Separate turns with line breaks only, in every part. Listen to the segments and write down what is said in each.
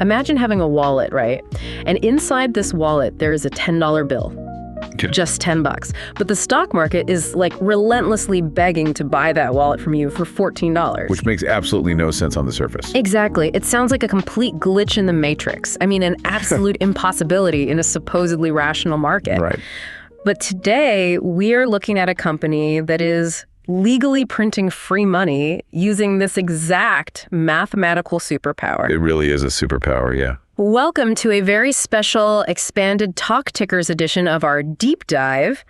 Imagine having a wallet, right? And inside this wallet, there is a $10 bill. Just $10. But the stock market is like relentlessly begging to buy that wallet from you for $14.
Which makes absolutely no sense on the surface.
Exactly. It sounds like a complete glitch in the matrix. I mean, an absolute impossibility in a supposedly rational market.
Right.
But today, we are looking at a company that is legally printing free money using this exact mathematical superpower.
It really is a superpower, yeah.
Welcome to a very special expanded Talk Tickers edition of our Deep Dive.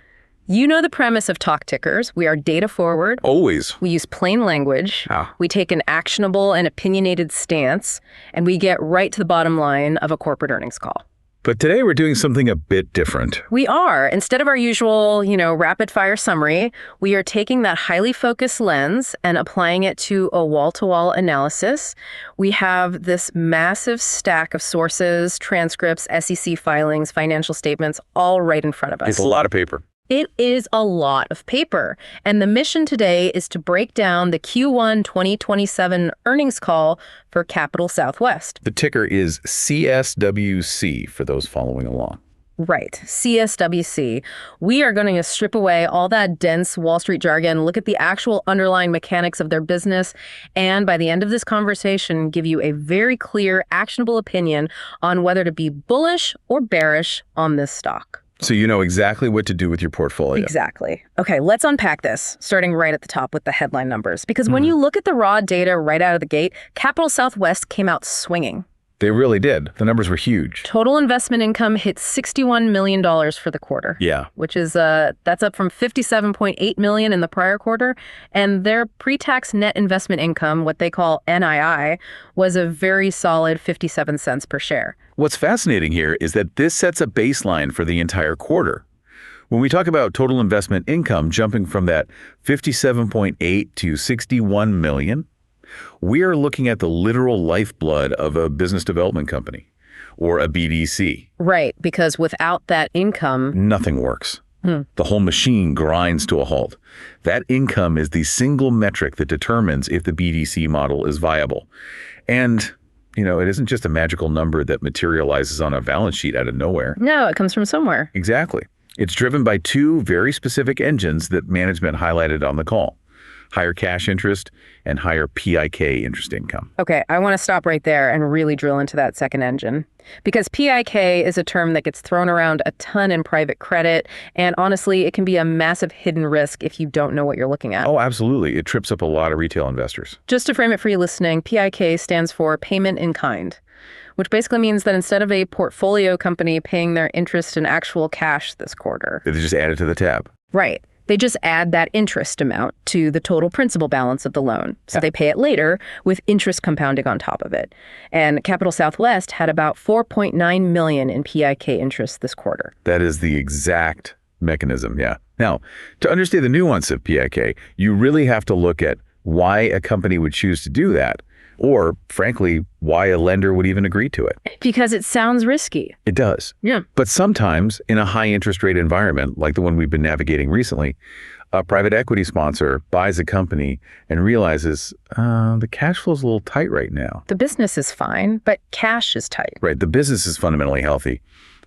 You know the premise of Talk Tickers. We are data forward.
Always.
We use plain language. We take an actionable and opinionated stance, and we get right to the bottom line of a corporate earnings call.
But today we're doing something a bit different.
We are. Instead of our usual, rapid fire summary, we are taking that highly focused lens and applying it to a wall-to-wall analysis. We have this massive stack of sources, transcripts, SEC filings, financial statements, all right in front of us.
It's a lot of paper.
It is a lot of paper. And the mission today is to break down the Q1 2027 earnings call for Capital Southwest.
The ticker is CSWC for those following along.
Right, CSWC. We are going to strip away all that dense Wall Street jargon, look at the actual underlying mechanics of their business, and by the end of this conversation, give you a very clear, actionable opinion on whether to be bullish or bearish on this stock.
So you know exactly what to do with your portfolio.
Exactly. Okay, let's unpack this, starting right at the top with the headline numbers. Because when you look at the raw data right out of the gate, Capital Southwest came out swinging.
They really did. The numbers were huge.
Total investment income hit $61 million for the quarter.
Yeah.
Which is, that's up from $57.8 million in the prior quarter. And their pre-tax net investment income, what they call NII, was a very solid 57 cents per share.
What's fascinating here is that this sets a baseline for the entire quarter. When we talk about total investment income jumping from that 57.8 to 61 million, we are looking at the literal lifeblood of a business development company or a BDC.
Right, because without that income,
nothing works. The whole machine grinds to a halt. That income is the single metric that determines if the BDC model is viable. And it isn't just a magical number that materializes on a balance sheet out of nowhere.
No, it comes from somewhere.
Exactly. It's driven by two very specific engines that management highlighted on the call: higher cash interest and higher PIK interest income.
Okay, I want to stop right there and really drill into that second engine. Because PIK is a term that gets thrown around a ton in private credit, and honestly, it can be a massive hidden risk if you don't know what you're looking at.
Oh, absolutely. It trips up a lot of retail investors.
Just to frame it for you listening, PIK stands for payment in kind, which basically means that instead of a portfolio company paying their interest in actual cash this quarter,
They just add it to the tab.
Right. They just add that interest amount to the total principal balance of the loan. So they pay it later with interest compounding on top of it. And Capital Southwest had about $4.9 million in PIK interest this quarter.
That is the exact mechanism, yeah. Now, to understand the nuance of PIK, you really have to look at why a company would choose to do that, or, frankly, why a lender would even agree to it.
Because it sounds risky.
It does.
Yeah.
But sometimes, in a high interest rate environment, like the one we've been navigating recently, a private equity sponsor buys a company and realizes the cash flow is a little tight right now.
The business is fine, but cash is tight.
Right. The business is fundamentally healthy,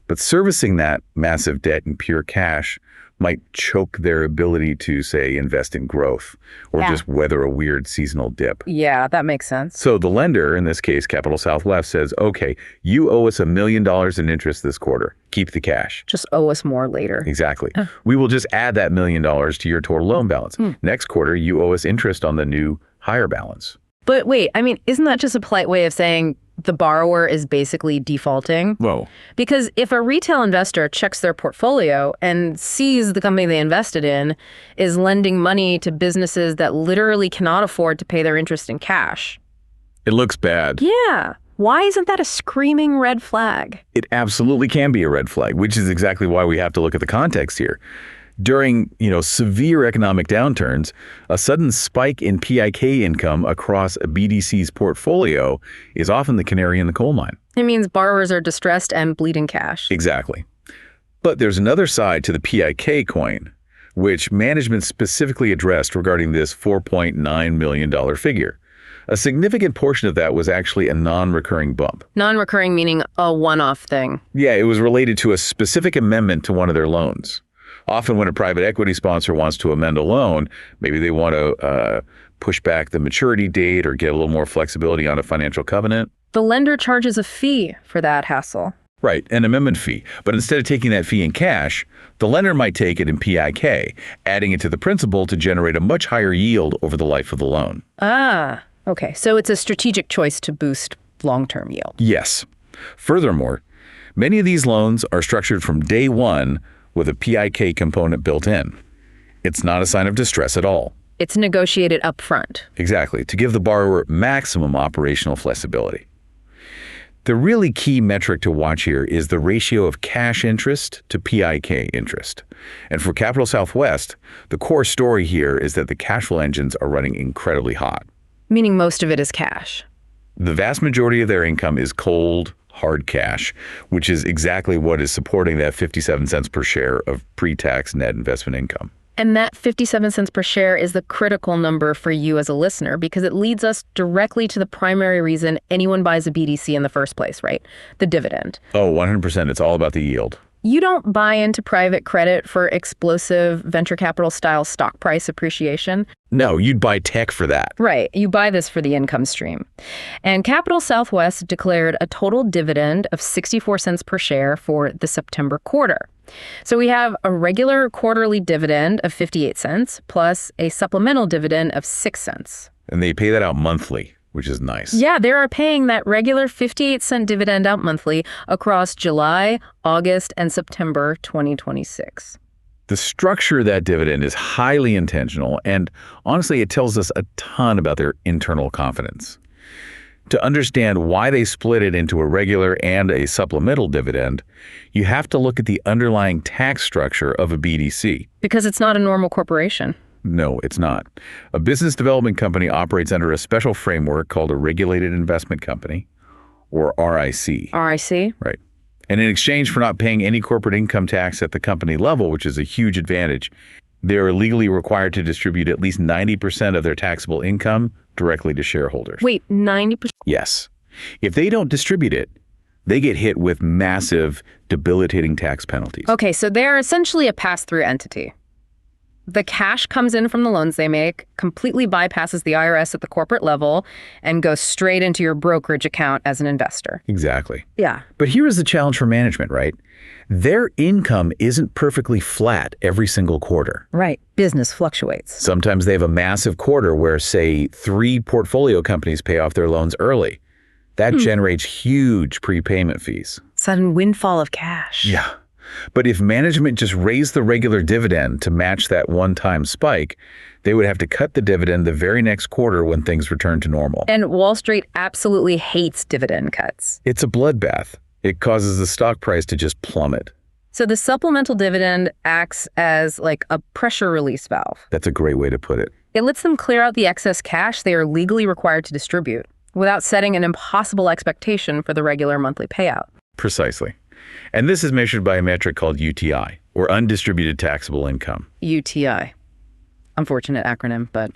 but servicing that massive debt in pure cash might choke their ability to, say, invest in growth or just weather a weird seasonal dip.
Yeah, that makes sense.
So the lender, in this case, Capital Southwest, says, okay, you owe us $1 million in interest this quarter. Keep the cash.
Just owe us more later.
Exactly. We will just add that $1 million to your total loan balance. Next quarter, you owe us interest on the new higher balance.
But wait, isn't that just a polite way of saying the borrower is basically defaulting?
Whoa.
Because if a retail investor checks their portfolio and sees the company they invested in is lending money to businesses that literally cannot afford to pay their interest in cash.
It looks bad.
Yeah. Why isn't that a screaming red flag?
It absolutely can be a red flag, which is exactly why we have to look at the context here. During, severe economic downturns, a sudden spike in PIK income across a BDC's portfolio is often the canary in the coal mine.
It means borrowers are distressed and bleeding cash.
Exactly. But there's another side to the PIK coin, which management specifically addressed regarding this $4.9 million figure. A significant portion of that was actually a non-recurring bump.
Non-recurring meaning a one-off thing.
Yeah, it was related to a specific amendment to one of their loans. Often when a private equity sponsor wants to amend a loan, maybe they want to push back the maturity date or get a little more flexibility on a financial covenant.
The lender charges a fee for that hassle.
Right, an amendment fee. But instead of taking that fee in cash, the lender might take it in PIK, adding it to the principal to generate a much higher yield over the life of the loan.
Ah, okay. So it's a strategic choice to boost long-term yield.
Yes. Furthermore, many of these loans are structured from day one with a PIK component built in. It's not a sign of distress at all.
It's negotiated up front.
Exactly, to give the borrower maximum operational flexibility. The really key metric to watch here is the ratio of cash interest to PIK interest. And for Capital Southwest, the core story here is that the cash flow engines are running incredibly hot.
Meaning most of it is cash.
The vast majority of their income is cold, hard cash, which is exactly what is supporting that 57 cents per share of pre-tax net investment income.
And that 57 cents per share is the critical number for you as a listener because it leads us directly to the primary reason anyone buys a BDC in the first place, right? The dividend.
Oh, 100%. It's all about the yield.
You don't buy into private credit for explosive venture capital style stock price appreciation.
No, you'd buy tech for that.
Right. You buy this for the income stream. And Capital Southwest declared a total dividend of 64 cents per share for the September quarter. So we have a regular quarterly dividend of 58 cents plus a supplemental dividend of 6 cents.
And they pay that out monthly, which is nice.
Yeah, they are paying that regular 58-cent dividend out monthly across July, August, and September 2026.
The structure of that dividend is highly intentional, and honestly, it tells us a ton about their internal confidence. To understand why they split it into a regular and a supplemental dividend, you have to look at the underlying tax structure of a BDC.
Because it's not a normal corporation.
No, it's not. A business development company operates under a special framework called a regulated investment company, or RIC.
RIC?
Right. And in exchange for not paying any corporate income tax at the company level, which is a huge advantage, they're legally required to distribute at least 90% of their taxable income directly to shareholders.
Wait, 90%?
Yes. If they don't distribute it, they get hit with massive, debilitating tax penalties.
Okay, so they're essentially a pass-through entity. The cash comes in from the loans they make, completely bypasses the IRS at the corporate level, and goes straight into your brokerage account as an investor.
Exactly.
Yeah.
But here is the challenge for management, right? Their income isn't perfectly flat every single quarter.
Right. Business fluctuates.
Sometimes they have a massive quarter where, say, 3 portfolio companies pay off their loans early. That generates huge prepayment fees.
Sudden windfall of cash.
Yeah. But if management just raised the regular dividend to match that one-time spike, they would have to cut the dividend the very next quarter when things return to normal.
And Wall Street absolutely hates dividend cuts.
It's a bloodbath. It causes the stock price to just plummet.
So the supplemental dividend acts as like a pressure release valve.
That's a great way to put it.
It lets them clear out the excess cash they are legally required to distribute without setting an impossible expectation for the regular monthly payout.
Precisely. And this is measured by a metric called UTI, or undistributed taxable income.
UTI. Unfortunate acronym, but...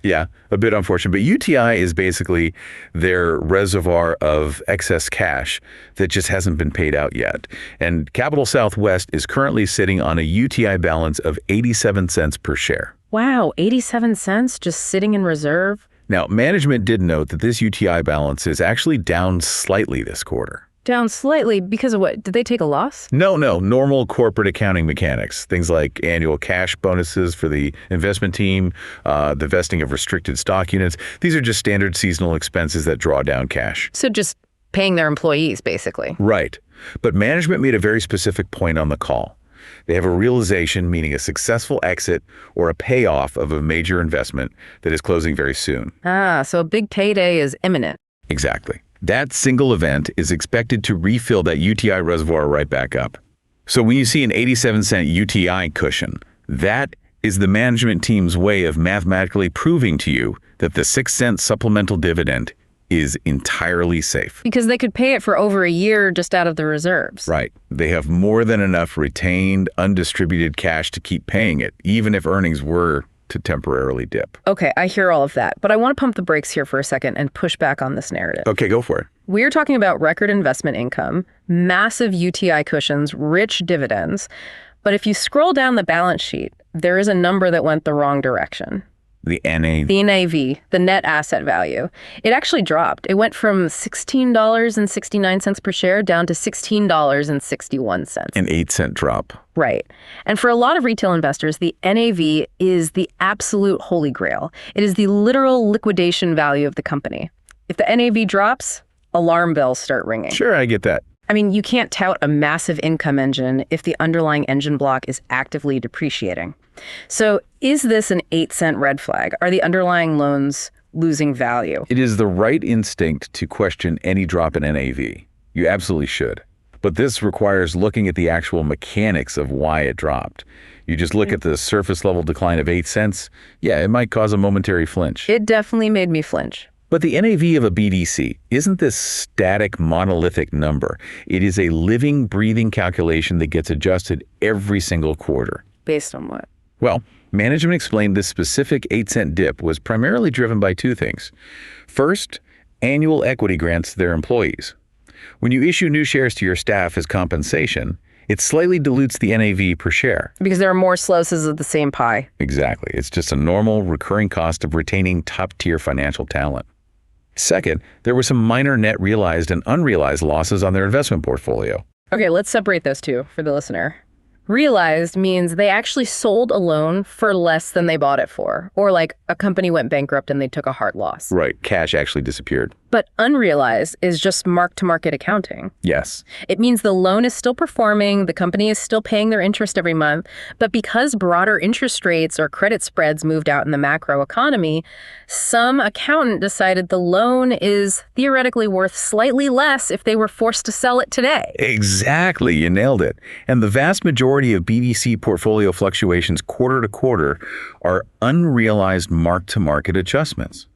Yeah, a bit unfortunate. But UTI is basically their reservoir of excess cash that just hasn't been paid out yet. And Capital Southwest is currently sitting on a UTI balance of 87 cents per share.
Wow, 87 cents just sitting in reserve?
Now, management did note that this UTI balance is actually down slightly this quarter.
Down slightly because of what? Did they take a loss?
No, normal corporate accounting mechanics. Things like annual cash bonuses for the investment team, the vesting of restricted stock units. These are just standard seasonal expenses that draw down cash.
So just paying their employees, basically.
Right. But management made a very specific point on the call. They have a realization, meaning a successful exit or a payoff of a major investment that is closing very soon.
Ah, so a big payday is imminent.
Exactly. That single event is expected to refill that UTI reservoir right back up. So when you see an 87-cent UTI cushion, that is the management team's way of mathematically proving to you that the 6-cent supplemental dividend is entirely safe.
Because they could pay it for over a year just out of the reserves.
Right. They have more than enough retained, undistributed cash to keep paying it, even if earnings were to temporarily dip.
Okay, I hear all of that, but I want to pump the brakes here for a second and push back on this narrative.
Okay, go for it.
We're talking about record investment income, massive UTI cushions, rich dividends. But if you scroll down the balance sheet, there is a number that went the wrong direction.
The NAV.
The NAV, the net asset value. It actually dropped. It went from $16.69 per share down to $16.61.
An 8-cent drop.
Right. And for a lot of retail investors, the NAV is the absolute holy grail. It is the literal liquidation value of the company. If the NAV drops, alarm bells start ringing.
Sure, I get that.
I mean, you can't tout a massive income engine if the underlying engine block is actively depreciating. So is this an 8-cent red flag? Are the underlying loans losing value?
It is the right instinct to question any drop in NAV. You absolutely should. But this requires looking at the actual mechanics of why it dropped. You just look at the surface level decline of 8 cents, yeah, it might cause a momentary flinch.
It definitely made me flinch.
But the NAV of a BDC isn't this static, monolithic number. It is a living, breathing calculation that gets adjusted every single quarter.
Based on what?
Well, management explained this specific 8-cent dip was primarily driven by two things. First, annual equity grants to their employees. When you issue new shares to your staff as compensation, it slightly dilutes the NAV per share.
Because there are more slices of the same pie.
Exactly. It's just a normal, recurring cost of retaining top-tier financial talent. Second, there were some minor net realized and unrealized losses on their investment portfolio.
Okay, let's separate those two for the listener. Realized means they actually sold a loan for less than they bought it for. Or like a company went bankrupt and they took a hard loss.
Right. Cash actually disappeared.
But unrealized is just mark-to-market accounting.
Yes.
It means the loan is still performing, the company is still paying their interest every month, but because broader interest rates or credit spreads moved out in the macro economy, some accountant decided the loan is theoretically worth slightly less if they were forced to sell it today.
Exactly. You nailed it. And the vast majority of BDC portfolio fluctuations quarter to quarter are unrealized mark-to-market adjustments.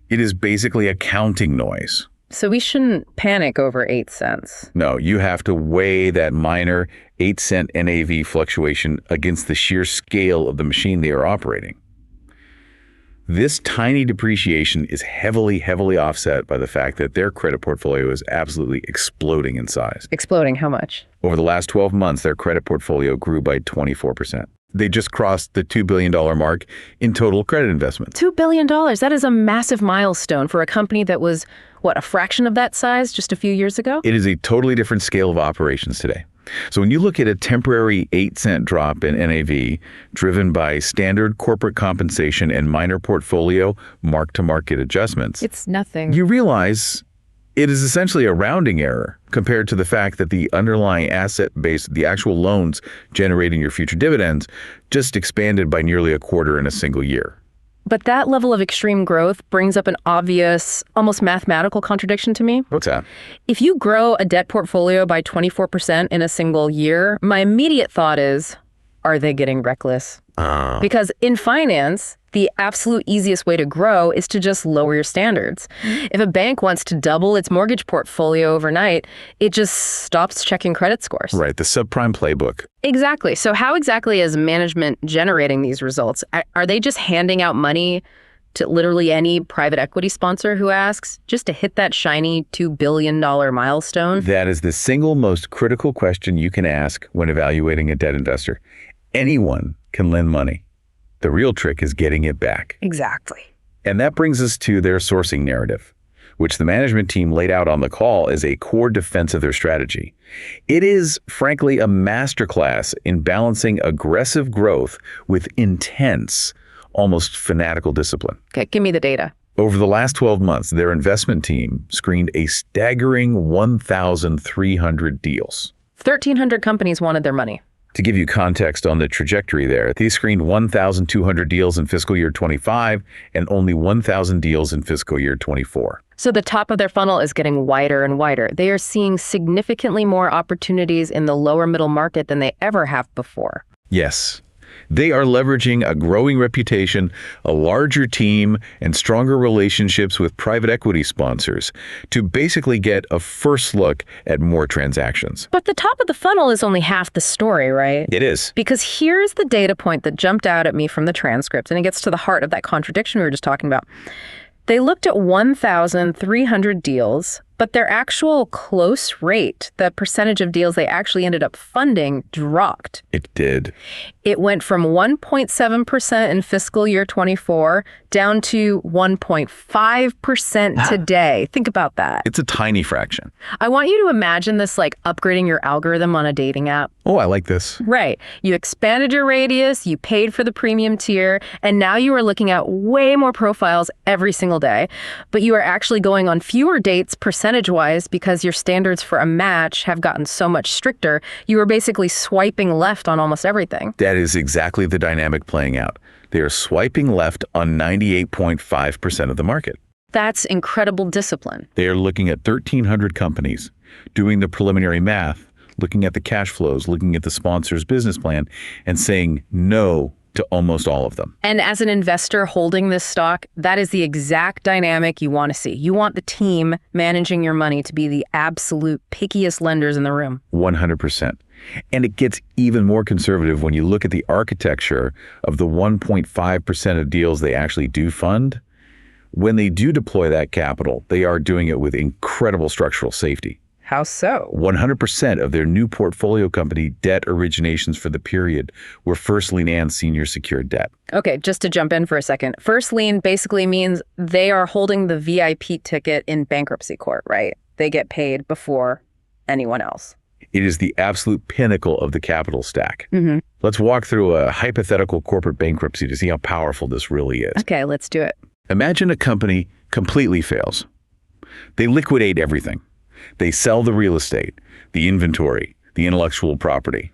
It is basically accounting noise.
So we shouldn't panic over 8 cents.
No, you have to weigh that minor 8-cent NAV fluctuation against the sheer scale of the machine they are operating. This tiny depreciation is heavily offset by the fact that their credit portfolio is absolutely exploding in size.
Exploding how much?
Over the last 12 months, their credit portfolio grew by 24%. They just crossed the $2 billion mark in total credit investments.
$2 billion. That is a massive milestone for a company that was, what, a fraction of that size just a few years ago?
It is a totally different scale of operations today. So when you look at a temporary 8-cent drop in NAV driven by standard corporate compensation and minor portfolio mark-to-market adjustments,
It's nothing.
you realize it is essentially a rounding error compared to the fact that the underlying asset base, the actual loans generating your future dividends, just expanded by nearly a quarter in a single year.
But that level of extreme growth brings up an obvious, almost mathematical contradiction to me.
What's that?
If you grow a debt portfolio by 24% in a single year, my immediate thought is, are they getting reckless? Because in finance, the absolute easiest way to grow is to just lower your standards. If a bank wants to double its mortgage portfolio overnight, it just stops checking credit scores.
Right, the subprime playbook.
Exactly. So how exactly is management generating these results? Are they just handing out money to literally any private equity sponsor who asks, just to hit that shiny $2 billion milestone?
That is the single most critical question you can ask when evaluating a debt investor. Anyone can lend money. The real trick is getting it back.
Exactly.
And that brings us to their sourcing narrative, which the management team laid out on the call as a core defense of their strategy. It is, frankly, a masterclass in balancing aggressive growth with intense, almost fanatical discipline.
Okay, give me the data.
Over the last 12 months, their investment team screened a staggering 1,300 deals.
1,300 companies wanted their money.
To give you context on the trajectory there, they screened 1,200 deals in fiscal year 25 and only 1,000 deals in fiscal year 24.
So the top of their funnel is getting wider and wider. They are seeing significantly more opportunities in the lower middle market than they ever have before.
Yes. They are leveraging a growing reputation, a larger team, and stronger relationships with private equity sponsors to basically get a first look at more transactions.
But the top of the funnel is only half the story, right?
It is.
Because here's the data point that jumped out at me from the transcript, and it gets to the heart of that contradiction we were just talking about. They looked at 1,300 deals, but their actual close rate, the percentage of deals they actually ended up funding, dropped.
It did.
It went from 1.7% in fiscal year 24 down to 1.5% today. Think about that.
It's a tiny fraction.
I want you to imagine this like upgrading your algorithm on a dating app.
Oh, I like this.
Right. You expanded your radius, you paid for the premium tier, and now you are looking at way more profiles every single day. But you are actually going on fewer dates percentage-wise because your standards for a match have gotten so much stricter. You are basically swiping left on almost everything.
That is exactly the dynamic playing out. They are swiping left on 98.5% of the market.
That's incredible discipline.
They are looking at 1,300 companies, doing the preliminary math, looking at the cash flows, looking at the sponsor's business plan, and saying no to almost all of them.
And as an investor holding this stock, that is the exact dynamic you want to see. You want the team managing your money to be the absolute pickiest lenders in the room.
100%. And it gets even more conservative when you look at the architecture of the 1.5% of deals they actually do fund. When they do deploy that capital, they are doing it with incredible structural safety.
How so?
100% of their new portfolio company debt originations for the period were first lien and senior secured debt.
Okay, just to jump in for a second. First lien basically means they are holding the VIP ticket in bankruptcy court, right? They get paid before anyone else.
It is the absolute pinnacle of the capital stack.
Mm-hmm.
Let's walk through a hypothetical corporate bankruptcy to see how powerful this really is.
Okay, let's do it.
Imagine a company completely fails. They liquidate everything. They sell the real estate, the inventory, the intellectual property.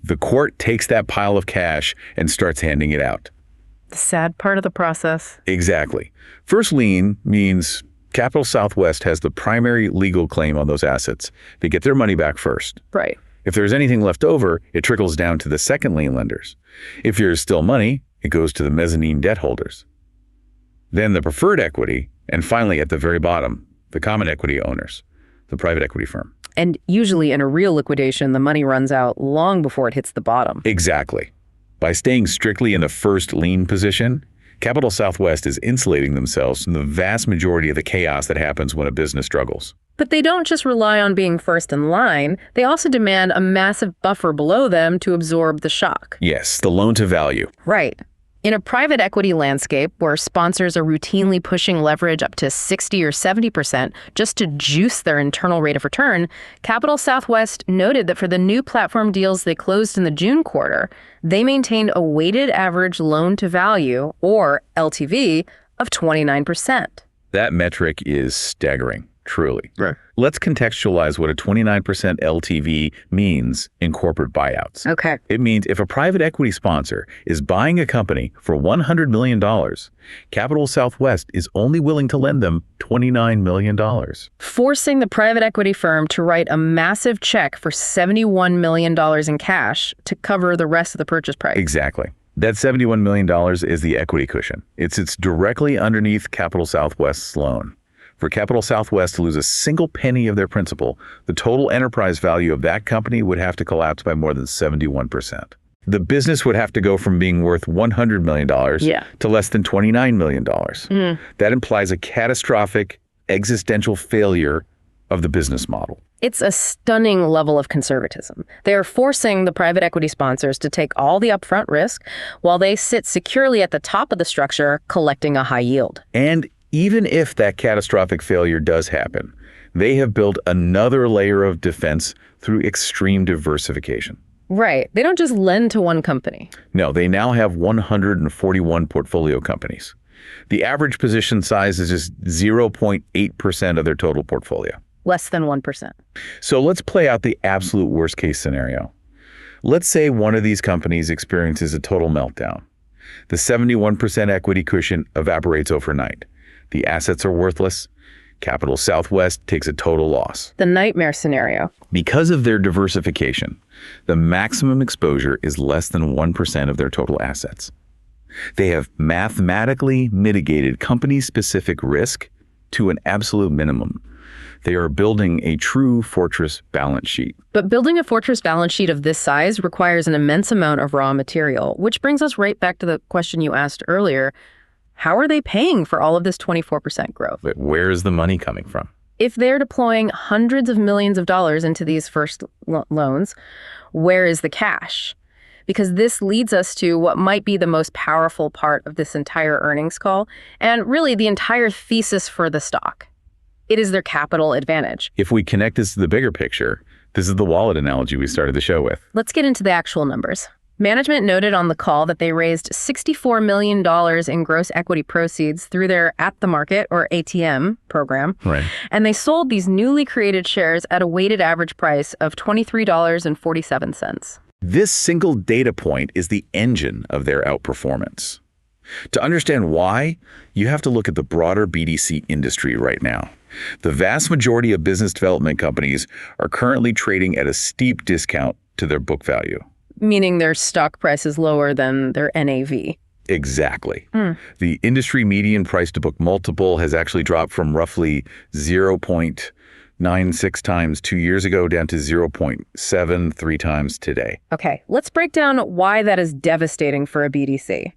The court takes that pile of cash and starts handing it out.
The sad part of the process.
Exactly. First lien means Capital Southwest has the primary legal claim on those assets. They get their money back first.
Right.
If there's anything left over, it trickles down to the second lien lenders. If there's still money, it goes to the mezzanine debt holders. Then the preferred equity, and finally at the very bottom, the common equity owners, the private equity firm.
And usually in a real liquidation, the money runs out long before it hits the bottom.
Exactly. By staying strictly in the first lien position, Capital Southwest is insulating themselves from the vast majority of the chaos that happens when a business struggles.
But they don't just rely on being first in line. They also demand a massive buffer below them to absorb the shock.
Yes, the loan to value.
Right. In a private equity landscape where sponsors are routinely pushing leverage up to 60 or 70% just to juice their internal rate of return, Capital Southwest noted that for the new platform deals they closed in the June quarter, they maintained a weighted average loan to value, or LTV, of 29%.
That metric is staggering, truly.
Right.
Let's contextualize what a 29% LTV means in corporate buyouts.
Okay.
It means if a private equity sponsor is buying a company for $100 million, Capital Southwest is only willing to lend them $29 million.
Forcing the private equity firm to write a massive check for $71 million in cash to cover the rest of the purchase price.
Exactly. That $71 million is the equity cushion. It sits directly underneath Capital Southwest's loan. For Capital Southwest to lose a single penny of their principal, the total enterprise value of that company would have to collapse by more than 71%. The business would have to go from being worth $100 million to less than $29 million. That implies a catastrophic existential failure of the business model.
It's a stunning level of conservatism. They are forcing the private equity sponsors to take all the upfront risk while they sit securely at the top of the structure collecting a high yield.
And even if that catastrophic failure does happen, they have built another layer of defense through extreme diversification.
Right. They don't just lend to one company.
No, they now have 141 portfolio companies. The average position size is just 0.8% of their total portfolio.
Less than 1%.
So let's play out the absolute worst case scenario. Let's say one of these companies experiences a total meltdown. The 71% equity cushion evaporates overnight. The assets are worthless. Capital Southwest takes a total loss.
The nightmare scenario.
Because of their diversification, the maximum exposure is less than 1% of their total assets. They have mathematically mitigated company-specific risk to an absolute minimum. They are building a true fortress balance sheet.
But building a fortress balance sheet of this size requires an immense amount of raw material, which brings us right back to the question you asked earlier. How are they paying for all of this 24% growth?
But where is the money coming from?
If they're deploying hundreds of millions of dollars into these first loans, where is the cash? Because this leads us to what might be the most powerful part of this entire earnings call, and really the entire thesis for the stock. It is their capital advantage.
If we connect this to the bigger picture, this is the wallet analogy we started the show with.
Let's get into the actual numbers. Management noted on the call that they raised $64 million in gross equity proceeds through their at-the-market, or ATM, program.
Right.
And they sold these newly created shares at a weighted average price of $23.47.
This single data point is the engine of their outperformance. To understand why, you have to look at the broader BDC industry right now. The vast majority of business development companies are currently trading at a steep discount to their book value.
Meaning their stock price is lower than their NAV.
Exactly. The industry median price to book multiple has actually dropped from roughly 0.96 times 2 years ago down to 0.73 times today.
Okay, let's break down why that is devastating for a BDC.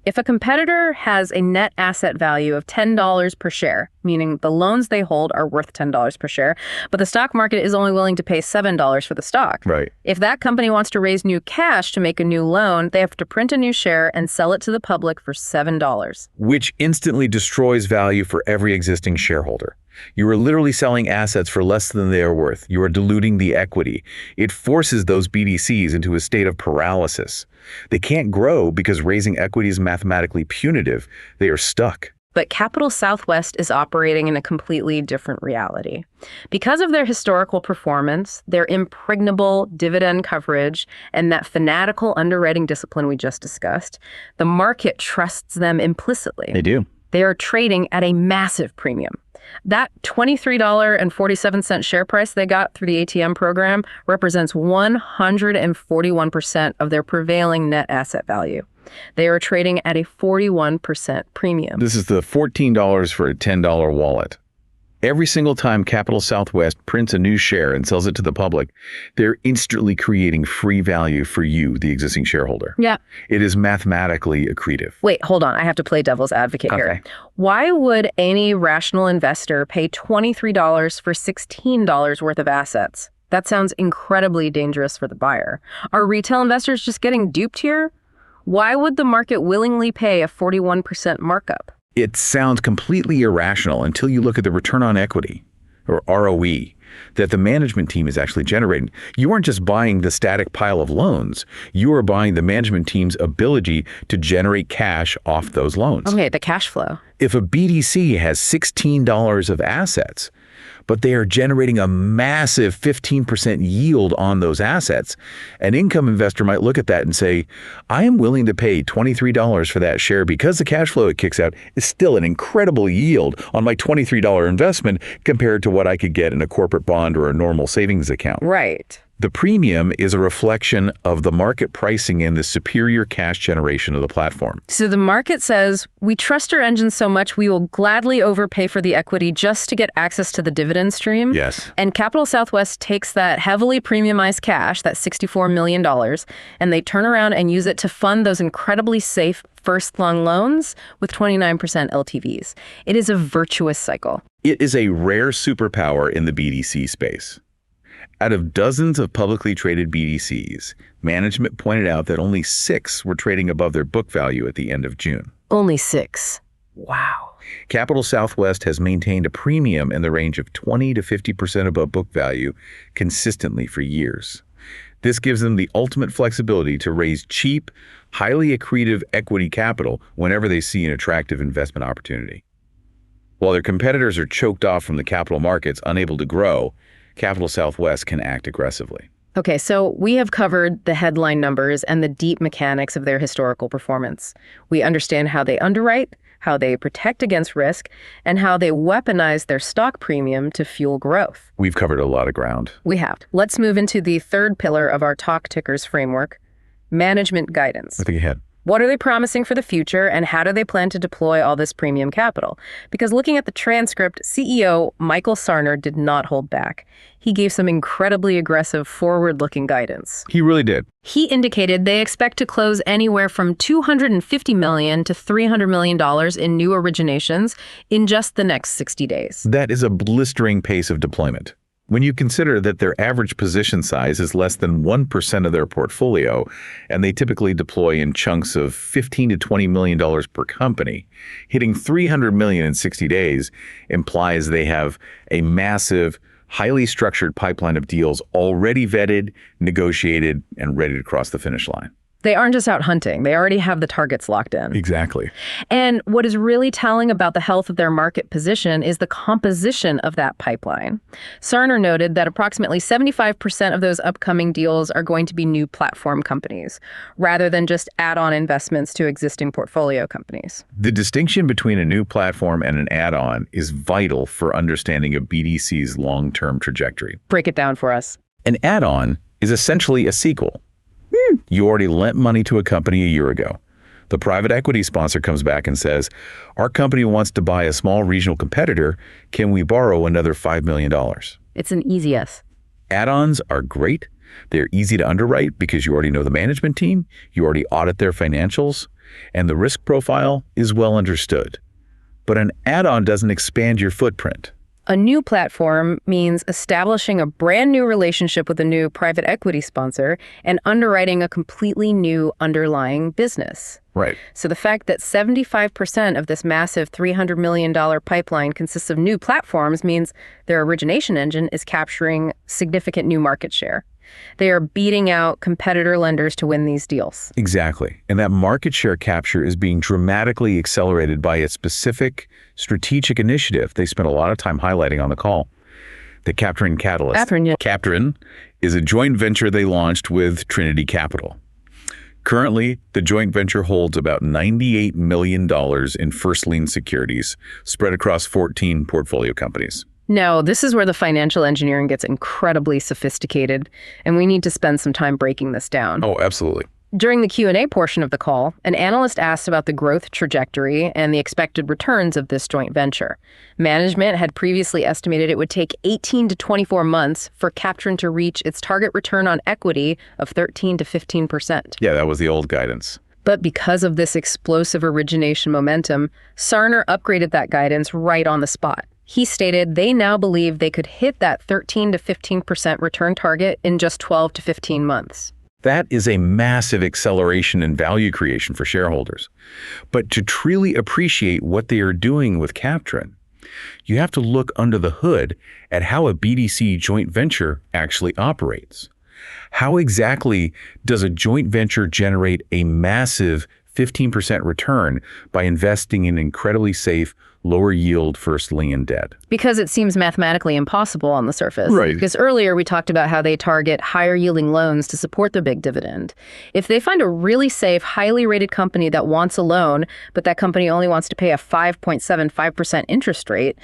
If a competitor has a net asset value of $10 per share, meaning the loans they hold are worth $10 per share, but the stock market is only willing to pay $7 for the stock.
Right.
If that company wants to raise new cash to make a new loan, they have to print a new share and sell it to the public for $7.
Which instantly destroys value for every existing shareholder. You are literally selling assets for less than they are worth. You are diluting the equity. It forces those BDCs into a state of paralysis. They can't grow because raising equity is mathematically punitive. They are stuck.
But Capital Southwest is operating in a completely different reality. Because of their historical performance, their impregnable dividend coverage, and that fanatical underwriting discipline we just discussed, the market trusts them implicitly.
They do.
They are trading at a massive premium. That $23.47 share price they got through the ATM program represents 141% of their prevailing net asset value. They are trading at a 41% premium.
This is the $14 for a $10 wallet. Every single time Capital Southwest prints a new share and sells it to the public, they're instantly creating free value for you, the existing shareholder.
Yeah.
It is mathematically accretive.
Wait, hold on. I have to play devil's advocate here. Why would any rational investor pay $23 for $16 worth of assets? That sounds incredibly dangerous for the buyer. Are retail investors just getting duped here? Why would the market willingly pay a 41% markup?
It sounds completely irrational until you look at the return on equity, or ROE, that the management team is actually generating. You aren't just buying the static pile of loans. You are buying the management team's ability to generate cash off those loans.
Okay, the cash flow.
If a BDC has $16 of assets, but they are generating a massive 15% yield on those assets, an income investor might look at that and say, I am willing to pay $23 for that share because the cash flow it kicks out is still an incredible yield on my $23 investment compared to what I could get in a corporate bond or a normal savings account.
Right.
The premium is a reflection of the market pricing in the superior cash generation of the platform.
So the market says, we trust our engine so much we will gladly overpay for the equity just to get access to the dividend stream.
Yes.
And Capital Southwest takes that heavily premiumized cash, that $64 million, and they turn around and use it to fund those incredibly safe first-lung loans with 29% LTVs. It is a virtuous cycle.
It is a rare superpower in the BDC space. Out of dozens of publicly traded BDCs, management pointed out that only 6 were trading above their book value at the end of June.
Only 6. Wow.
Capital Southwest has maintained a premium in the range of 20 to 50% above book value consistently for years. This gives them the ultimate flexibility to raise cheap, highly accretive equity capital whenever they see an attractive investment opportunity. While their competitors are choked off from the capital markets, unable to grow, Capital Southwest can act aggressively.
Okay, so we have covered the headline numbers and the deep mechanics of their historical performance. We understand how they underwrite, how they protect against risk, and how they weaponize their stock premium to fuel growth.
We've covered a lot of ground.
We have. Let's move into the third pillar of our Talk Tickers framework, management guidance.
I think ahead.
What are they promising for the future, and how do they plan to deploy all this premium capital? Because looking at the transcript, CEO Michael Sarner did not hold back. He gave some incredibly aggressive, forward-looking guidance.
He really did.
He indicated they expect to close anywhere from $250 million to $300 million in new originations in just the next 60 days.
That is a blistering pace of deployment. When you consider that their average position size is less than 1% of their portfolio, and they typically deploy in chunks of $15 to $20 million per company, hitting $300 million in 60 days implies they have a massive, highly structured pipeline of deals already vetted, negotiated, and ready to cross the finish line.
They aren't just out hunting. They already have the targets locked in.
Exactly.
And what is really telling about the health of their market position is the composition of that pipeline. Sarner noted that approximately 75% of those upcoming deals are going to be new platform companies, rather than just add-on investments to existing portfolio companies.
The distinction between a new platform and an add-on is vital for understanding a BDC's long-term trajectory.
Break it down for us.
An add-on is essentially a sequel. You already lent money to a company a year ago. The private equity sponsor comes back and says, our company wants to buy a small regional competitor. Can we borrow another $5 million?
It's an easy yes.
Add-ons are great. They're easy to underwrite because you already know the management team, you already audit their financials, and the risk profile is well understood. But an add-on doesn't expand your footprint.
A new platform means establishing a brand new relationship with a new private equity sponsor and underwriting a completely new underlying business.
Right.
So the fact that 75% of this massive $300 million pipeline consists of new platforms means their origination engine is capturing significant new market share. They are beating out competitor lenders to win these deals.
Exactly. And that market share capture is being dramatically accelerated by a specific strategic initiative they spent a lot of time highlighting on the call, the CapTrin Catalyst. CapTrin is a joint venture they launched with Trinity Capital. Currently, the joint venture holds about $98 million in first lien securities spread across 14 portfolio companies.
Now, this is where the financial engineering gets incredibly sophisticated, and we need to spend some time breaking this down.
Oh, absolutely.
During the Q&A portion of the call, an analyst asked about the growth trajectory and the expected returns of this joint venture. Management had previously estimated it would take 18 to 24 months for CapTrin to reach its target return on equity of 13 to 15%.
Yeah, that was the old guidance.
But because of this explosive origination momentum, Sarner upgraded that guidance right on the spot. He stated they now believe they could hit that 13 to 15% return target in just 12 to 15 months.
That is a massive acceleration in value creation for shareholders. But to truly appreciate what they are doing with CapTrin, you have to look under the hood at how a BDC joint venture actually operates. How exactly does a joint venture generate a massive 15% return by investing in incredibly safe, lower yield first lien debt?
Because it seems mathematically impossible on the surface.
Right.
Because earlier we talked about how they target higher yielding loans to support their big dividend. If they find a really safe, highly rated company that wants a loan, but that company only wants to pay a 5.75% interest rate,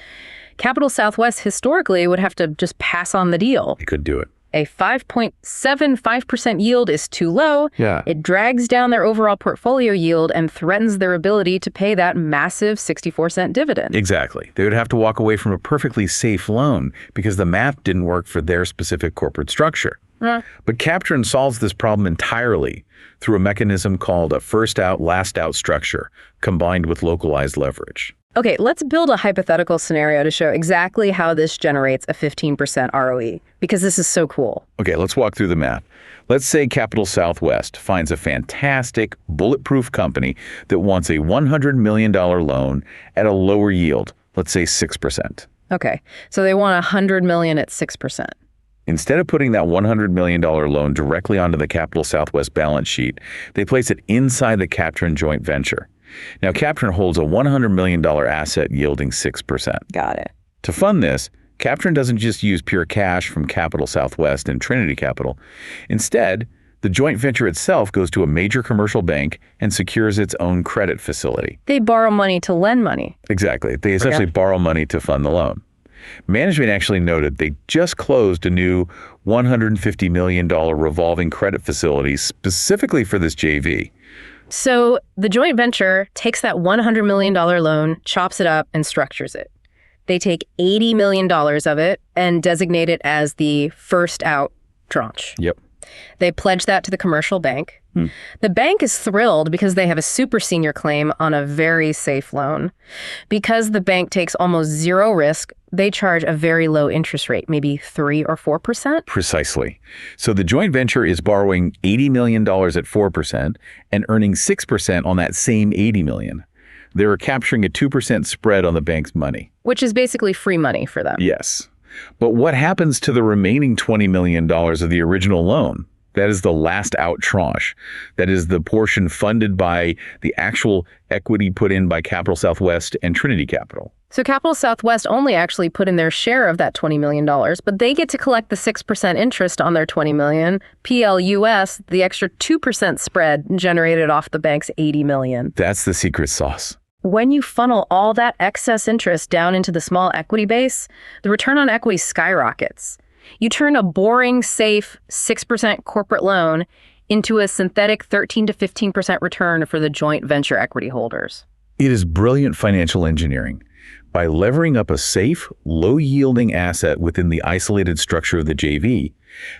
Capital Southwest historically would have to just pass on the deal.
They could do it.
A 5.75% yield is too low.
Yeah.
It drags down their overall portfolio yield and threatens their ability to pay that massive 64-cent dividend.
Exactly. They would have to walk away from a perfectly safe loan because the math didn't work for their specific corporate structure. But CapTrin solves this problem entirely through a mechanism called a first out, last out structure combined with localized leverage.
Okay, let's build a hypothetical scenario to show exactly how this generates a 15% ROE, because this is so cool.
Okay, let's walk through the math. Let's say Capital Southwest finds a fantastic, bulletproof company that wants a $100 million loan at a lower yield, let's say 6%.
Okay, so they want $100 million at 6%.
Instead of putting that $100 million loan directly onto the Capital Southwest balance sheet, they place it inside the CapTrin joint venture. Now, CapTrin holds a $100 million asset yielding 6%.
Got it.
To fund this, CapTrin doesn't just use pure cash from Capital Southwest and Trinity Capital. Instead, The joint venture itself goes to a major commercial bank and secures its own credit facility.
They borrow money to lend money.
Exactly. They essentially borrow money to fund the loan. Management actually noted they just closed a new $150 million revolving credit facility specifically for this JV.
So the joint venture takes that $100 million loan, chops it up, and structures it. They take $80 million of it and designate it as the first out tranche.
Yep.
They pledge that to the commercial bank. The bank is thrilled because they have a super senior claim on a very safe loan. Because the bank takes almost zero risk, they charge a very low interest rate, maybe 3 or 4%.
Precisely. So the joint venture is borrowing $80 million at 4% and earning 6% on that same $80 million. They're capturing a 2% spread on the bank's money.
Which is basically free money for them.
Yes. But what happens to the remaining $20 million of the original loan? That is the last out tranche. That is the portion funded by the actual equity put in by Capital Southwest and Trinity Capital.
So Capital Southwest only actually put in their share of that $20 million, but they get to collect the 6% interest on their $20 million. PLUS, the extra 2% spread generated off the bank's $80 million.
That's the secret sauce.
When you funnel all that excess interest down into the small equity base, the return on equity skyrockets. You turn a boring, safe 6% corporate loan into a synthetic 13 to 15% return for the joint venture equity holders.
It is brilliant financial engineering. By levering up a safe, low-yielding asset within the isolated structure of the JV,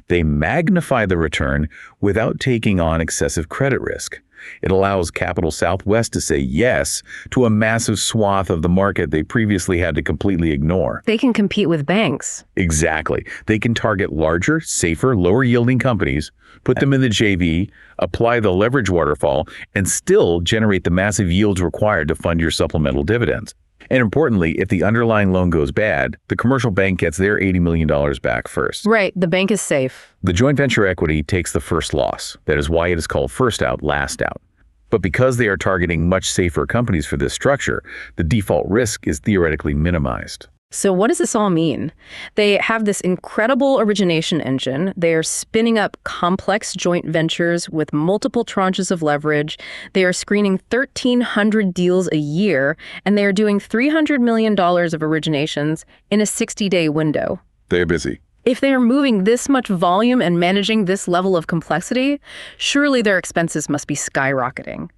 they magnify the return without taking on excessive credit risk. It allows Capital Southwest to say yes to a massive swath of the market they previously had to completely ignore.
They can compete with banks.
Exactly. They can target larger, safer, lower-yielding companies, put them in the JV, apply the leverage waterfall, and still generate the massive yields required to fund your supplemental dividends. And importantly, if the underlying loan goes bad, the commercial bank gets their $80 million back first.
Right, the bank is safe.
The joint venture equity takes the first loss. That is why it is called first out, last out. But because they are targeting much safer companies for this structure, the default risk is theoretically minimized.
So what does this all mean? They have this incredible origination engine. They are spinning up complex joint ventures with multiple tranches of leverage. They are screening 1,300 deals a year, and they are doing $300 million of originations in a 60-day window.
They're busy.
If they are moving this much volume and managing this level of complexity, surely their expenses must be skyrocketing.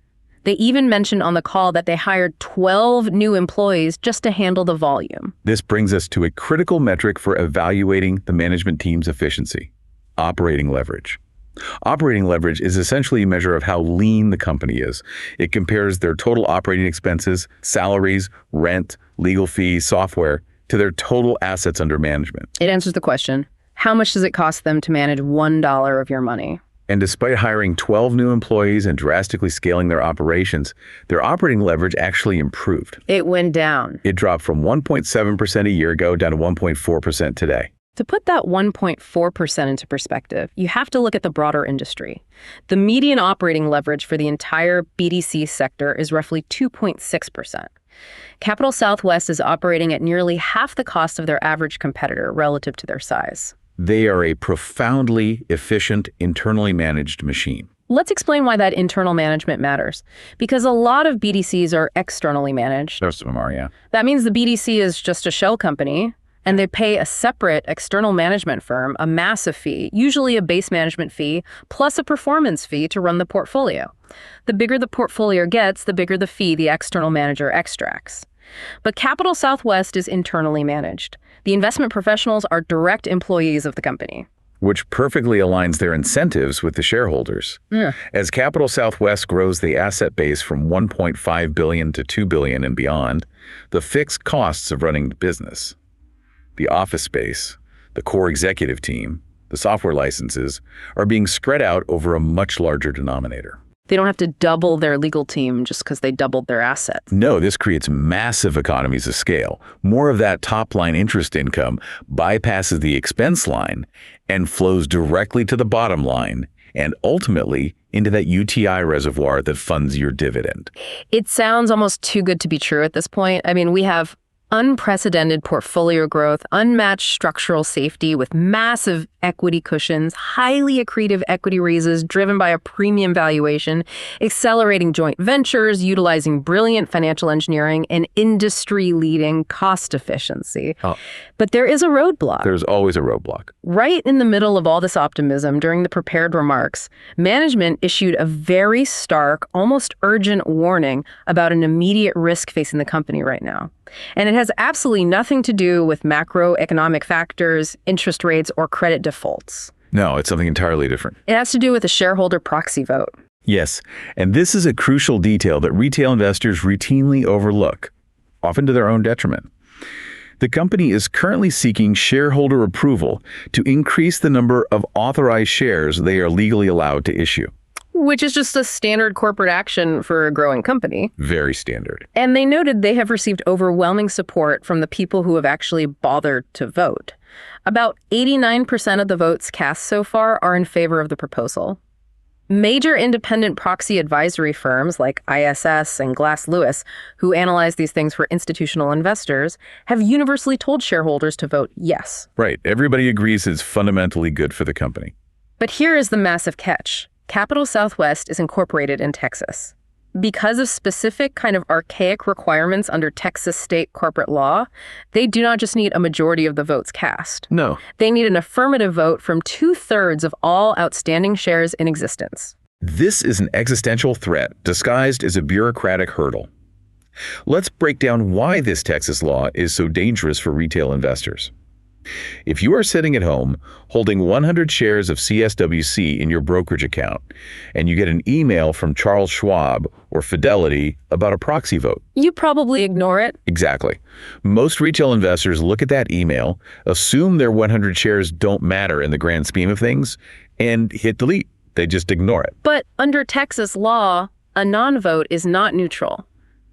They even mentioned on the call that they hired 12 new employees just to handle the volume.
This brings us to a critical metric for evaluating the management team's efficiency: operating leverage. Operating leverage is essentially a measure of how lean the company is. It compares their total operating expenses, salaries, rent, legal fees, software, to their total assets under management.
It answers the question, how much does it cost them to manage $1 of your money?
And despite hiring 12 new employees and drastically scaling their operations, their operating leverage actually improved.
It went down.
It dropped from 1.7% a year ago down to 1.4% today.
To put that 1.4% into perspective, you have to look at the broader industry. The median operating leverage for the entire BDC sector is roughly 2.6%. Capital Southwest is operating at nearly half the cost of their average competitor relative to their size.
They are a profoundly efficient, internally managed machine.
Let's explain why that internal management matters. Because a lot of BDCs are externally managed.
Most of them are, yeah.
That means the BDC is just a shell company, and they pay a separate external management firm a massive fee, usually a base management fee, plus a performance fee to run the portfolio. The bigger the portfolio gets, the bigger the fee the external manager extracts. But Capital Southwest is internally managed. The investment professionals are direct employees of the company.
Which perfectly aligns their incentives with the shareholders.
Yeah.
As Capital Southwest grows the asset base from $1.5 billion to $2 billion and beyond, the fixed costs of running the business, the office space, the core executive team, the software licenses, are being spread out over a much larger denominator.
They don't have to double their legal team just because they doubled their assets.
No, this creates massive economies of scale. More of that top-line interest income bypasses the expense line and flows directly to the bottom line and ultimately into that UTI reservoir that funds your dividend.
It sounds almost too good to be true at this point. I mean, we have Unprecedented portfolio growth, unmatched structural safety with massive equity cushions, highly accretive equity raises driven by a premium valuation, accelerating joint ventures, utilizing brilliant financial engineering, and industry-leading cost efficiency. But there is a roadblock.
There's always a roadblock.
Right in the middle of all this optimism, during the prepared remarks, management issued a very stark, almost urgent warning about an immediate risk facing the company right now. And it has absolutely nothing to do with macroeconomic factors, interest rates, or credit defaults.
No, it's something entirely different.
It has to do with a shareholder proxy vote.
Yes, and this is a crucial detail that retail investors routinely overlook, often to their own detriment. The company is currently seeking shareholder approval to increase the number of authorized shares they are legally allowed to issue.
Which is just a standard corporate action for a growing company.
Very standard.
And they noted they have received overwhelming support from the people who have actually bothered to vote. About 89% of the votes cast so far are in favor of the proposal. Major independent proxy advisory firms like ISS and Glass Lewis, who analyze these things for institutional investors, have universally told shareholders to vote yes.
Right. Everybody agrees it's fundamentally good for the company.
But here is the massive catch. Capital Southwest is incorporated in Texas. Because of specific kind of archaic requirements under Texas state corporate law, they do not just need a majority of the votes cast.
No.
They need an affirmative vote from 2/3 of all outstanding shares in existence.
This is an existential threat disguised as a bureaucratic hurdle. Let's break down why this Texas law is so dangerous for retail investors. If you are sitting at home holding 100 shares of CSWC in your brokerage account and you get an email from Charles Schwab or Fidelity about a proxy vote,
you probably ignore it.
Exactly. Most retail investors look at that email, assume their 100 shares don't matter in the grand scheme of things, and hit delete. They just ignore it.
But under Texas law, a non-vote is not neutral.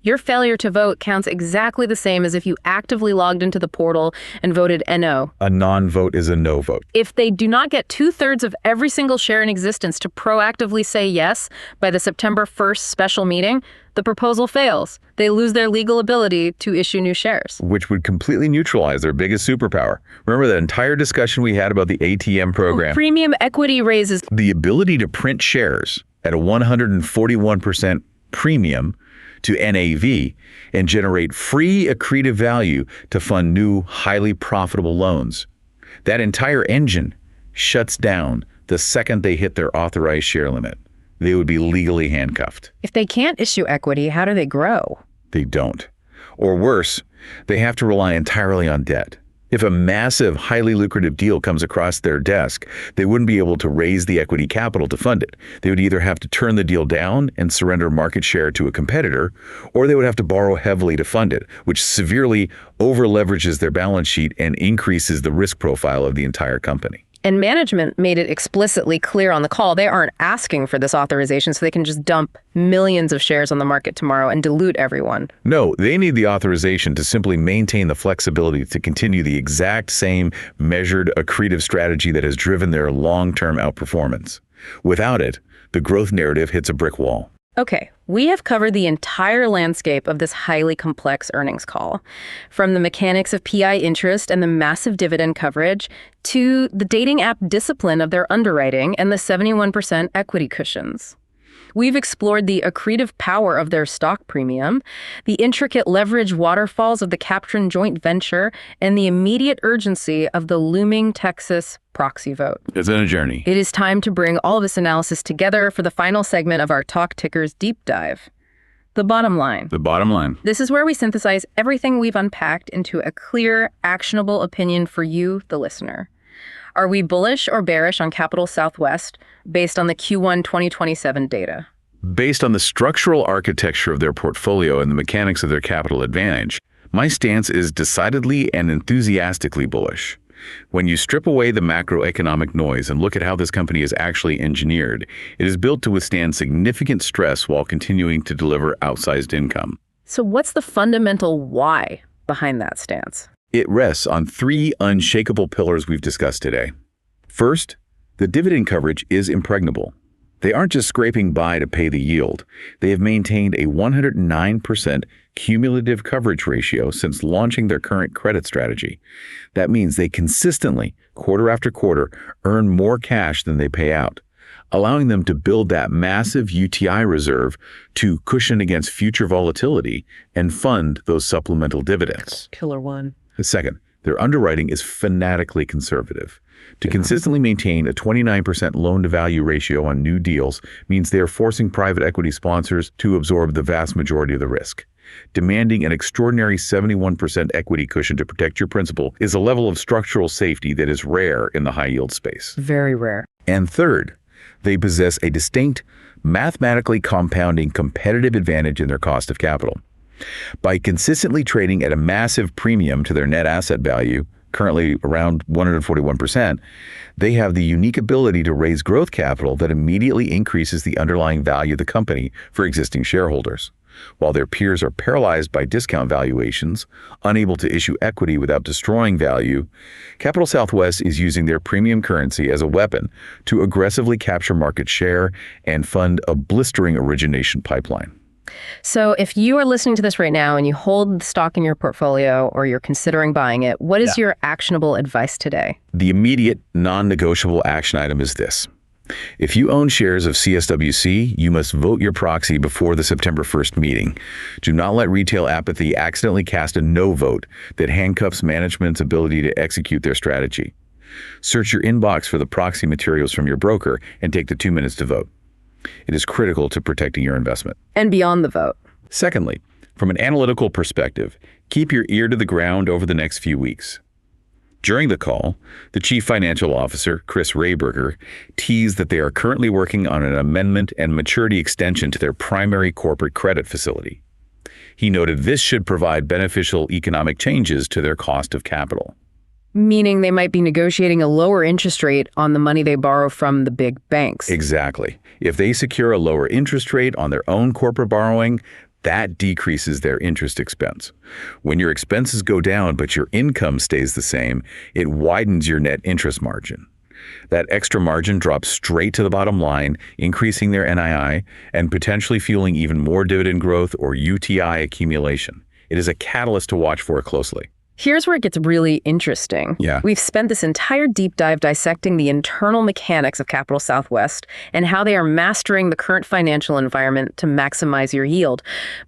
Your failure to vote counts exactly the same as if you actively logged into the portal and voted NO.
A non-vote is a no vote.
If they do not get 2/3 of every single share in existence to proactively say yes by the September 1st special meeting, the proposal fails. They lose their legal ability to issue new shares.
Which would completely neutralize their biggest superpower. Remember that entire discussion we had about the ATM program?
Premium equity raises.
The ability to print shares at a 141% premium to NAV and generate free accretive value to fund new, highly profitable loans. That entire engine shuts down the second they hit their authorized share limit. They would be legally handcuffed.
If they can't issue equity, how do they grow?
They don't. Or worse, they have to rely entirely on debt. If a massive, highly lucrative deal comes across their desk, they wouldn't be able to raise the equity capital to fund it. They would either have to turn the deal down and surrender market share to a competitor, or they would have to borrow heavily to fund it, which severely over-leverages their balance sheet and increases the risk profile of the entire company.
And management made it explicitly clear on the call they aren't asking for this authorization so they can just dump millions of shares on the market tomorrow and dilute everyone.
No, they need the authorization to simply maintain the flexibility to continue the exact same measured accretive strategy that has driven their long-term outperformance. Without it, the growth narrative hits a brick wall.
Okay, we have covered the entire landscape of this highly complex earnings call, from the mechanics of PI interest and the massive dividend coverage to the dating app discipline of their underwriting and the 71% equity cushions. We've explored the accretive power of their stock premium, the intricate leverage waterfalls of the CapTrin joint venture, and the immediate urgency of the looming Texas proxy vote.
It's been a journey.
It is time to bring all of this analysis together for the final segment of our Talk Tickers deep dive. The bottom line.
The bottom line.
This is where we synthesize everything we've unpacked into a clear, actionable opinion for you, the listener. Are we bullish or bearish on Capital Southwest based on the Q1 2027 data?
Based on the structural architecture of their portfolio and the mechanics of their capital advantage, my stance is decidedly and enthusiastically bullish. When you strip away the macroeconomic noise and look at how this company is actually engineered, it is built to withstand significant stress while continuing to deliver outsized income.
So what's the fundamental why behind that stance?
It rests on three unshakable pillars we've discussed today. First, the dividend coverage is impregnable. They aren't just scraping by to pay the yield. They have maintained a 109% cumulative coverage ratio since launching their current credit strategy. That means they consistently, quarter after quarter, earn more cash than they pay out, allowing them to build that massive UTI reserve to cushion against future volatility and fund those supplemental dividends.
Killer one.
Second, their underwriting is fanatically conservative. To consistently maintain a 29% loan-to-value ratio on new deals means they are forcing private equity sponsors to absorb the vast majority of the risk. Demanding an extraordinary 71% equity cushion to protect your principal is a level of structural safety that is rare in the high-yield space.
Very rare.
And third, they possess a distinct, mathematically compounding competitive advantage in their cost of capital. By consistently trading at a massive premium to their net asset value, currently around 141%, they have the unique ability to raise growth capital that immediately increases the underlying value of the company for existing shareholders. While their peers are paralyzed by discount valuations, unable to issue equity without destroying value, Capital Southwest is using their premium currency as a weapon to aggressively capture market share and fund a blistering origination pipeline.
So if you are listening to this right now and you hold the stock in your portfolio or you're considering buying it, what is your actionable advice today?
The immediate, non-negotiable action item is this. If you own shares of CSWC, you must vote your proxy before the September 1st meeting. Do not let retail apathy accidentally cast a no vote that handcuffs management's ability to execute their strategy. Search your inbox for the proxy materials from your broker and take the 2 minutes to vote. It is critical to protecting your investment.
And beyond the vote.
Secondly, from an analytical perspective, keep your ear to the ground over the next few weeks. During the call, the Chief Financial Officer, Chris Rayberger, teased that they are currently working on an amendment and maturity extension to their primary corporate credit facility. He noted this should provide beneficial economic changes to their cost of capital.
Meaning they might be negotiating a lower interest rate on the money they borrow from the big banks.
Exactly. If they secure a lower interest rate on their own corporate borrowing, that decreases their interest expense. When your expenses go down but your income stays the same, it widens your net interest margin. That extra margin drops straight to the bottom line, increasing their NII and potentially fueling even more dividend growth or UTI accumulation. It is a catalyst to watch for closely.
Here's where it gets really interesting.
Yeah.
We've spent this entire deep dive dissecting the internal mechanics of Capital Southwest and how they are mastering the current financial environment to maximize your yield.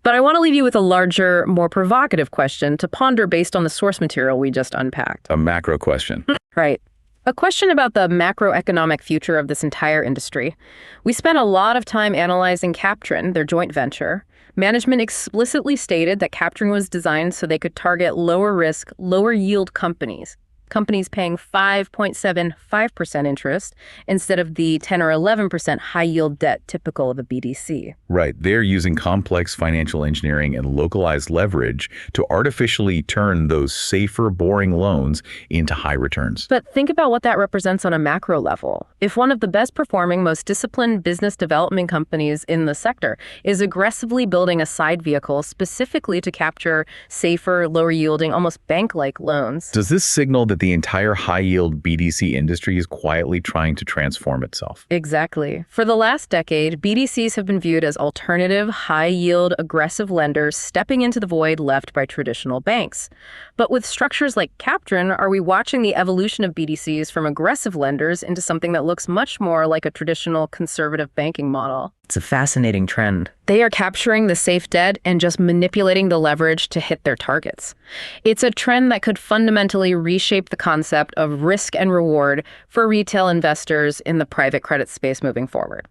But I want to leave you with a larger, more provocative question to ponder based on the source material we just unpacked.
A macro question.
Right. A question about the macroeconomic future of this entire industry. We spent a lot of time analyzing CapTrin, their joint venture. Management explicitly stated that CapTrin was designed so they could target lower risk, lower yield companies paying 5.75% interest instead of the 10 or 11% high yield debt typical of a BDC.
Right. They're using complex financial engineering and localized leverage to artificially turn those safer, boring loans into high returns.
But think about what that represents on a macro level. If one of the best performing, most disciplined business development companies in the sector is aggressively building a side vehicle specifically to capture safer, lower yielding, almost bank-like loans.
Does this signal that the entire high-yield BDC industry is quietly trying to transform itself?
Exactly. For the last decade, BDCs have been viewed as alternative, high-yield, aggressive lenders stepping into the void left by traditional banks. But with structures like CapTrin, are we watching the evolution of BDCs from aggressive lenders into something that looks much more like a traditional conservative banking model? It's a fascinating trend. They are capturing the safe debt and just manipulating the leverage to hit their targets. It's a trend that could fundamentally reshape the concept of risk and reward for retail investors in the private credit space moving forward.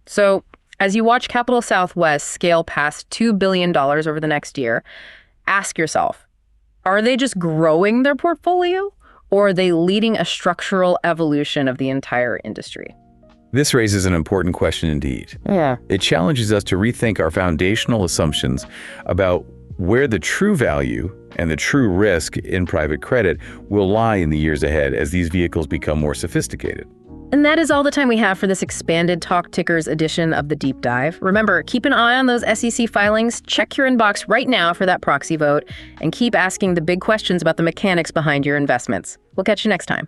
So, as you watch Capital Southwest scale past $2 billion over the next year, ask yourself, are they just growing their portfolio, or are they leading a structural evolution of the entire industry?
This raises an important question indeed.
Yeah.
It challenges us to rethink our foundational assumptions about where the true value and the true risk in private credit will lie in the years ahead as these vehicles become more sophisticated.
And that is all the time we have for this expanded Talk Tickers edition of the Deep Dive. Remember, keep an eye on those SEC filings, check your inbox right now for that proxy vote, and keep asking the big questions about the mechanics behind your investments. We'll catch you next time.